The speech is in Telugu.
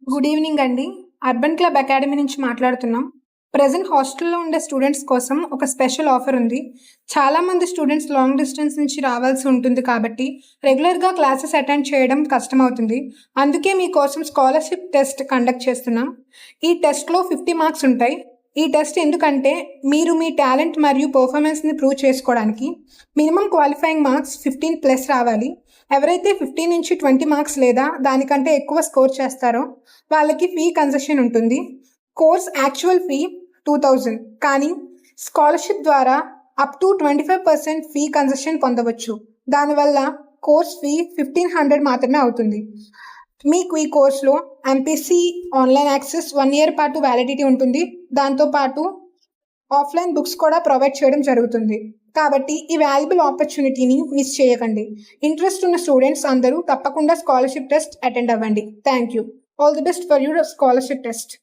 గుడ్ ఈవినింగ్ అండి. అర్బన్ క్లబ్ అకాడమీ నుంచి మాట్లాడుతున్నాం. ప్రెజెంట్ హాస్టల్‌లో ఉండే స్టూడెంట్స్ కోసం ఒక స్పెషల్ ఆఫర్ ఉంది. చాలామంది స్టూడెంట్స్ లాంగ్ డిస్టెన్స్ నుంచి రావాల్సి ఉంటుంది కాబట్టి రెగ్యులర్‌గా క్లాసెస్ అటెండ్ చేయడం కష్టమవుతుంది. అందుకే మీకోసం స్కాలర్‌షిప్ టెస్ట్ కండక్ట్ చేస్తున్నాం. ఈ టెస్ట్‌లో 50 మార్క్స్ ఉంటాయి. ఈ టెస్ట్ ఎందుకంటే మీరు మీ టాలెంట్ మరియు పర్ఫార్మెన్స్‌ని ప్రూవ్ చేసుకోవడానికి. మినిమమ్ క్వాలిఫైయింగ్ మార్క్స్ 15+ రావాలి. ఎవరైతే 15-20 మార్క్స్ లేదా దానికంటే ఎక్కువ స్కోర్ చేస్తారో వాళ్ళకి ఫీ కన్సెషన్ ఉంటుంది. కోర్స్ యాక్చువల్ ఫీ 2000, కానీ స్కాలర్షిప్ ద్వారా అప్ టు 25% ఫీ కన్సెషన్ పొందవచ్చు. దానివల్ల కోర్స్ ఫీ 1500 మాత్రమే అవుతుంది. మీకు ఈ కోర్సులో ఎంపీసీ ఆన్లైన్ యాక్సెస్ 1 ఇయర్ పాటు వ్యాలిడిటీ ఉంటుంది. దాంతోపాటు ఆఫ్లైన్ బుక్స్ కూడా ప్రొవైడ్ చేయడం జరుగుతుంది. కాబట్టి ఈ వాల్యుబుల్ ఆపర్చునిటీని మిస్ చేయకండి. ఇంట్రెస్ట్ ఉన్న స్టూడెంట్స్ అందరూ తప్పకుండా స్కాలర్షిప్ టెస్ట్ అటెండ్ అవ్వండి. Thank you. All the best for your scholarship test.